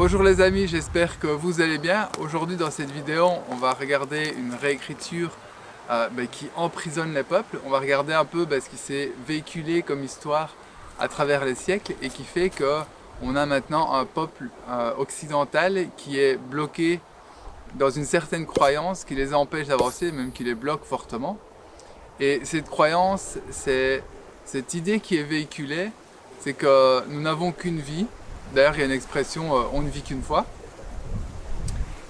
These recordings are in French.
Bonjour les amis, j'espère que vous allez bien. Aujourd'hui dans cette vidéo, on va regarder une réécriture qui emprisonne les peuples. On va regarder un peu ce qui s'est véhiculé comme histoire à travers les siècles et qui fait qu'on a maintenant un peuple occidental qui est bloqué dans une certaine croyance qui les empêche d'avancer, même qui les bloque fortement. Et cette croyance, c'est cette idée qui est véhiculée, c'est que nous n'avons qu'une vie. D'ailleurs, il y a une expression on ne vit qu'une fois,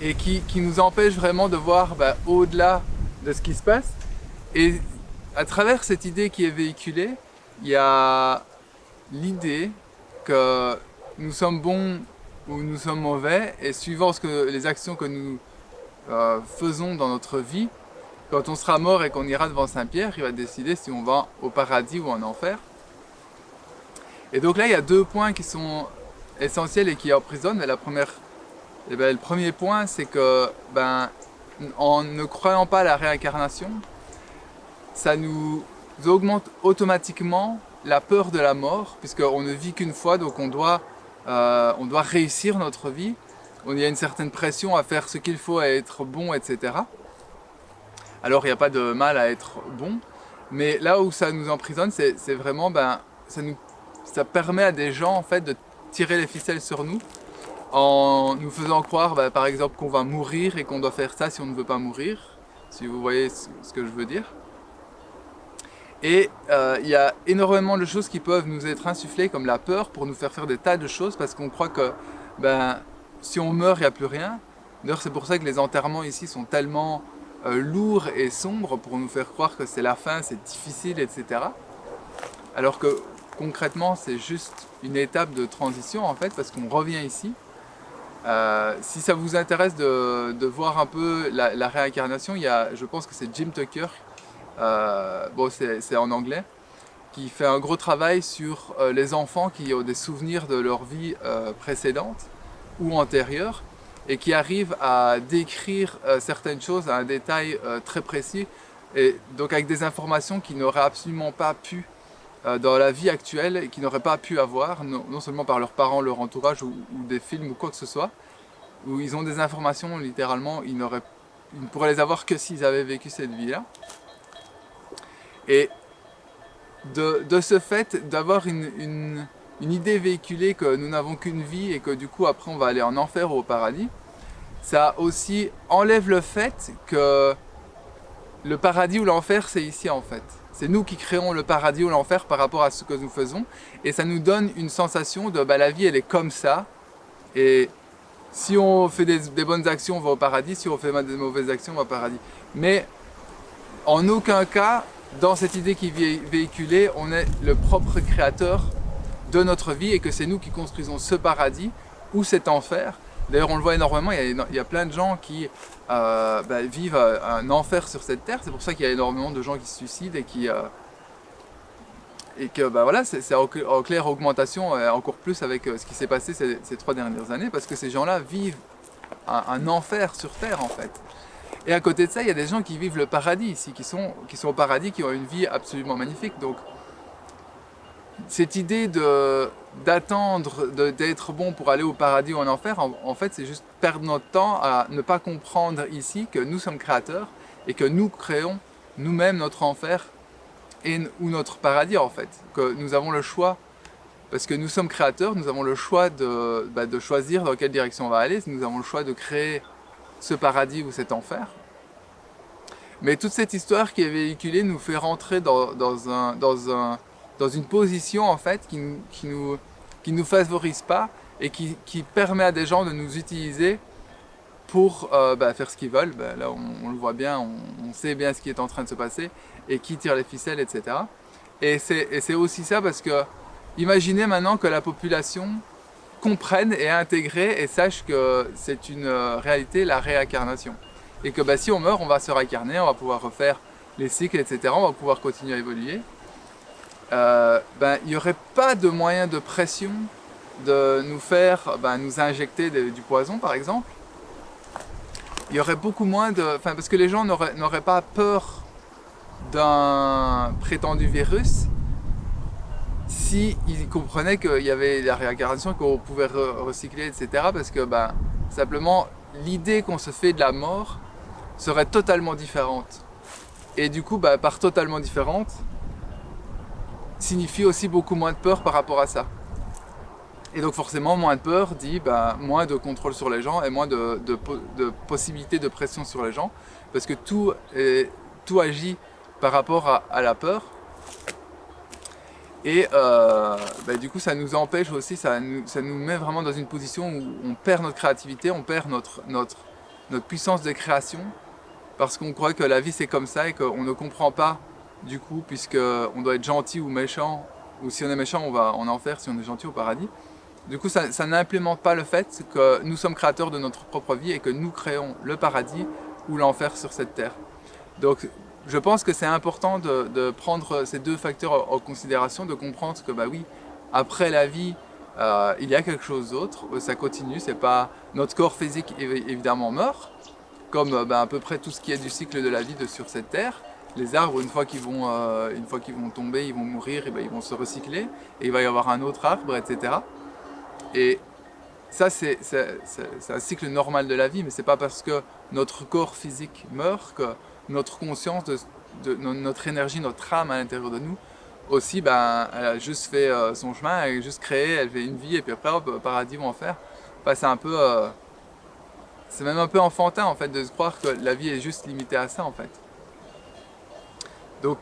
et qui nous empêche vraiment de voir au-delà de ce qui se passe. Et à travers cette idée qui est véhiculée, il y a l'idée que nous sommes bons ou nous sommes mauvais, et suivant les actions que nous faisons dans notre vie, quand on sera mort et qu'on ira devant Saint-Pierre, il va décider si on va au paradis ou en enfer. Et donc là, il y a deux points qui sont essentiels et qui emprisonnent. Mais le premier point, c'est que en ne croyant pas à la réincarnation, ça nous augmente automatiquement la peur de la mort, puisqu'on ne vit qu'une fois, donc on doit réussir notre vie. Il y a une certaine pression à faire ce qu'il faut, à être bon, etc. Alors il n'y a pas de mal à être bon, mais là où ça nous emprisonne, c'est vraiment, ça permet à des gens en fait de tirer les ficelles sur nous, en nous faisant croire par exemple qu'on va mourir et qu'on doit faire ça si on ne veut pas mourir, si vous voyez ce que je veux dire. Et il y a énormément de choses qui peuvent nous être insufflées, comme la peur, pour nous faire des tas de choses, parce qu'on croit que si on meurt, il n'y a plus rien. D'ailleurs, c'est pour ça que les enterrements ici sont tellement lourds et sombres, pour nous faire croire que c'est la fin, c'est difficile, etc. Alors que concrètement, c'est juste une étape de transition en fait, parce qu'on revient ici. Si ça vous intéresse de voir un peu la réincarnation, je pense que c'est Jim Tucker, c'est en anglais, qui fait un gros travail sur les enfants qui ont des souvenirs de leur vie précédente ou antérieure, et qui arrive à décrire certaines choses à un détail très précis, et donc avec des informations qu'ils n'auraient absolument pas pu dans la vie actuelle, et qu'ils n'auraient pas pu avoir, non seulement par leurs parents, leur entourage ou des films ou quoi que ce soit, où ils ont des informations littéralement, ils ne pourraient les avoir que s'ils avaient vécu cette vie-là. Et de ce fait d'avoir une idée véhiculée que nous n'avons qu'une vie et que du coup après on va aller en enfer ou au paradis, ça aussi enlève le fait que le paradis ou l'enfer c'est ici en fait. C'est nous qui créons le paradis ou l'enfer par rapport à ce que nous faisons, et ça nous donne une sensation de la vie elle est comme ça, et si on fait des bonnes actions on va au paradis, si on fait des mauvaises actions on va au paradis. Mais en aucun cas, dans cette idée qui est véhiculée, on est le propre créateur de notre vie et que c'est nous qui construisons ce paradis ou cet enfer. D'ailleurs, on le voit énormément, il y a plein de gens qui vivent un enfer sur cette terre. C'est pour ça qu'il y a énormément de gens qui se suicident et que voilà, c'est en claire augmentation, encore plus avec ce qui s'est passé ces 3 dernières années, parce que ces gens-là vivent un enfer sur terre en fait. Et à côté de ça, il y a des gens qui vivent le paradis ici, qui sont au paradis, qui ont une vie absolument magnifique. Donc, cette idée d'attendre d'être bon pour aller au paradis ou en enfer, en fait, c'est juste perdre notre temps à ne pas comprendre ici que nous sommes créateurs et que nous créons nous-mêmes notre enfer ou notre paradis, en fait. Que nous avons le choix, parce que nous sommes créateurs, nous avons le choix de choisir dans quelle direction on va aller, nous avons le choix de créer ce paradis ou cet enfer. Mais toute cette histoire qui est véhiculée nous fait rentrer dans une position en fait qui nous favorise pas et qui permet à des gens de nous utiliser pour faire ce qu'ils veulent. Là on le voit bien, on sait bien ce qui est en train de se passer et qui tire les ficelles, etc. Et c'est aussi ça, parce que imaginez maintenant que la population comprenne et intégrer et sache que c'est une réalité, la réincarnation. Et que si on meurt, on va se réincarner, on va pouvoir refaire les cycles, etc. On va pouvoir continuer à évoluer. Il n'y aurait pas de moyen de pression de nous faire nous injecter du poison, par exemple. Il y aurait beaucoup moins parce que les gens n'auraient pas peur d'un prétendu virus s'ils comprenaient qu'il y avait la réincarnation, qu'on pouvait recycler, etc. Parce que simplement, l'idée qu'on se fait de la mort serait totalement différente. Et du coup, par totalement différente, signifie aussi beaucoup moins de peur par rapport à ça. Et donc forcément, moins de peur dit moins de contrôle sur les gens et moins de possibilités de pression sur les gens. Parce que tout agit par rapport à la peur. Et du coup, ça nous empêche aussi, ça nous met vraiment dans une position où on perd notre créativité, on perd notre puissance de création, parce qu'on croit que la vie c'est comme ça et qu'on ne comprend pas, du coup, puisqu'on doit être gentil ou méchant, ou si on est méchant, on va en enfer, si on est gentil au paradis. Du coup, ça n'implémente pas le fait que nous sommes créateurs de notre propre vie et que nous créons le paradis ou l'enfer sur cette terre. Donc, je pense que c'est important de prendre ces deux facteurs en considération, de comprendre que oui, après la vie, il y a quelque chose d'autre, ça continue, c'est pas notre corps physique évidemment meurt, comme à peu près tout ce qui est du cycle de la vie sur cette terre. Les arbres, une fois qu'ils vont tomber, ils vont mourir, et ils vont se recycler, et il va y avoir un autre arbre, etc. Et ça, c'est un cycle normal de la vie, mais c'est pas parce que notre corps physique meurt que notre conscience, notre énergie, notre âme à l'intérieur de nous, aussi, elle a juste fait son chemin, elle a juste créé, elle fait une vie, et puis après, hop, paradis ou enfer. C'est un peu... c'est même un peu enfantin, en fait, de se croire que la vie est juste limitée à ça, en fait. Donc,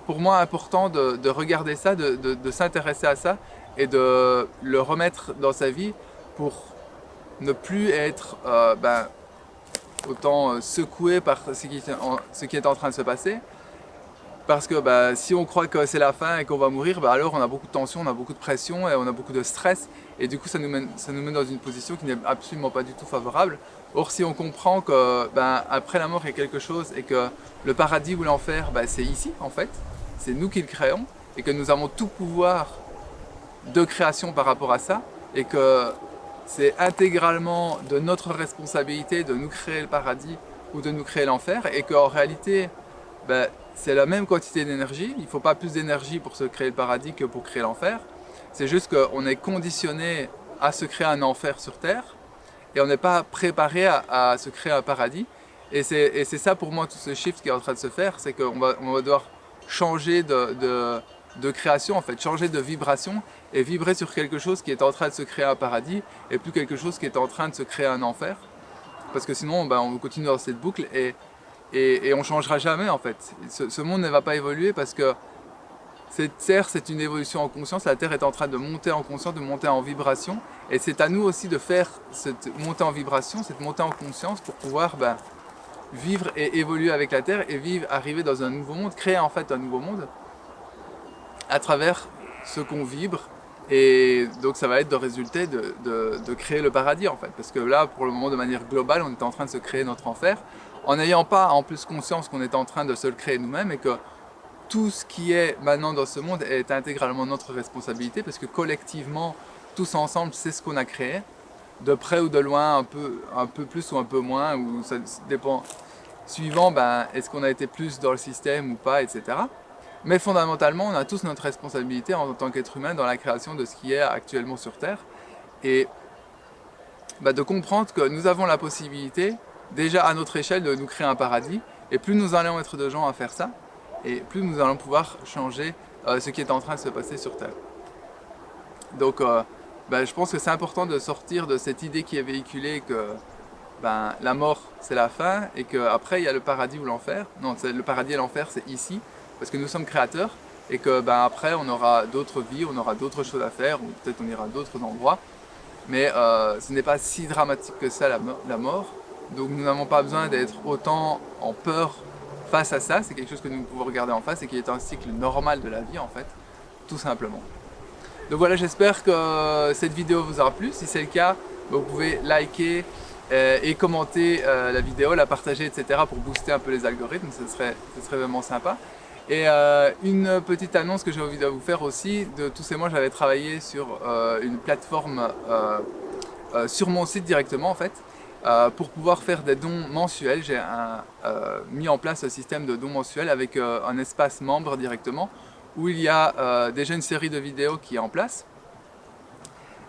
pour moi, important de regarder ça, de s'intéresser à ça, et de le remettre dans sa vie pour ne plus être autant secoué par ce qui est en train de se passer. Parce que si on croit que c'est la fin et qu'on va mourir, alors on a beaucoup de tension, on a beaucoup de pression et on a beaucoup de stress. Et du coup, ça nous met dans une position qui n'est absolument pas du tout favorable. Or, si on comprend que après la mort, il y a quelque chose et que le paradis ou l'enfer, c'est ici en fait, c'est nous qui le créons et que nous avons tout pouvoir de création par rapport à ça et que c'est intégralement de notre responsabilité de nous créer le paradis ou de nous créer l'enfer et qu'en réalité c'est la même quantité d'énergie, il ne faut pas plus d'énergie pour se créer le paradis que pour créer l'enfer. C'est juste qu'on est conditionné à se créer un enfer sur terre et on n'est pas préparé à se créer un paradis. Et c'est ça pour moi tout ce shift qui est en train de se faire, c'est qu'on va devoir changer de création, en fait, changer de vibration et vibrer sur quelque chose qui est en train de se créer un paradis et plus quelque chose qui est en train de se créer un enfer. Parce que sinon, on continue dans cette boucle et on ne changera jamais, en fait. Ce monde ne va pas évoluer parce que cette Terre, c'est une évolution en conscience. La Terre est en train de monter en conscience, de monter en vibration. Et c'est à nous aussi de faire cette montée en vibration, cette montée en conscience pour pouvoir vivre et évoluer avec la Terre et arriver dans un nouveau monde, créer en fait un nouveau monde à travers ce qu'on vibre. Et donc ça va être de résulter de créer le paradis en fait. Parce que là, pour le moment, de manière globale, on est en train de se créer notre enfer en n'ayant pas en plus conscience qu'on est en train de se le créer nous-mêmes et que tout ce qui est maintenant dans ce monde est intégralement notre responsabilité parce que collectivement, tous ensemble, c'est ce qu'on a créé. De près ou de loin, un peu plus ou un peu moins, ou ça dépend. Suivant, est-ce qu'on a été plus dans le système ou pas, etc. Mais fondamentalement, on a tous notre responsabilité en tant qu'être humain dans la création de ce qui est actuellement sur Terre. Et de comprendre que nous avons la possibilité, déjà à notre échelle, de nous créer un paradis. Et plus nous allons être de gens à faire ça, et plus nous allons pouvoir changer ce qui est en train de se passer sur Terre. Donc, je pense que c'est important de sortir de cette idée qui est véhiculée que la mort c'est la fin et qu'après il y a le paradis ou l'enfer. Non, le paradis et l'enfer c'est ici, parce que nous sommes créateurs et que après on aura d'autres vies, on aura d'autres choses à faire, ou peut-être on ira à d'autres endroits. Mais ce n'est pas si dramatique que ça la mort. Donc nous n'avons pas besoin d'être autant en peur face à ça. C'est quelque chose que nous pouvons regarder en face et qui est un cycle normal de la vie en fait, tout simplement. Donc voilà, j'espère que cette vidéo vous aura plu. Si c'est le cas, vous pouvez liker et commenter la vidéo, la partager, etc. pour booster un peu les algorithmes, ce serait vraiment sympa. Et une petite annonce que j'ai envie de vous faire aussi, de tous ces mois j'avais travaillé sur une plateforme sur mon site directement en fait, pour pouvoir faire des dons mensuels. J'ai mis en place un système de dons mensuels avec un espace membre directement, où il y a déjà une série de vidéos qui est en place.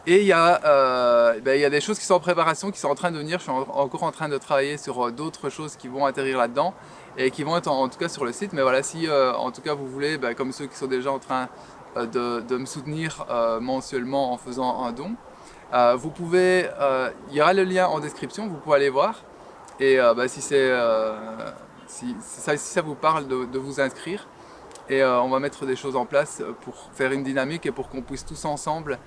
Et il y a des choses qui sont en préparation, qui sont en train de venir. Je suis encore en train de travailler sur d'autres choses qui vont atterrir là-dedans et qui vont être en tout cas sur le site. Mais voilà, si en tout cas vous voulez, comme ceux qui sont déjà en train de me soutenir mensuellement en faisant un don, vous pouvez, il y aura le lien en description, vous pouvez aller voir. Et si ça vous parle de vous inscrire. Et on va mettre des choses en place pour faire une dynamique et pour qu'on puisse tous ensemble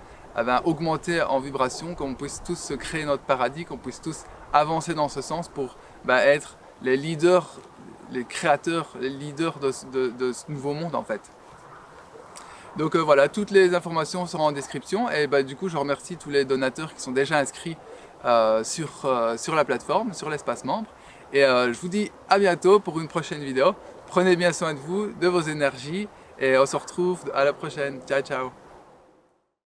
augmenter en vibration, qu'on puisse tous créer notre paradis, qu'on puisse tous avancer dans ce sens pour être les leaders, les créateurs, les leaders de ce nouveau monde en fait. Donc voilà, toutes les informations seront en description et du coup je remercie tous les donateurs qui sont déjà inscrits sur la plateforme, sur l'espace membre. Et je vous dis à bientôt pour une prochaine vidéo. Prenez bien soin de vous, de vos énergies et on se retrouve à la prochaine. Ciao ciao.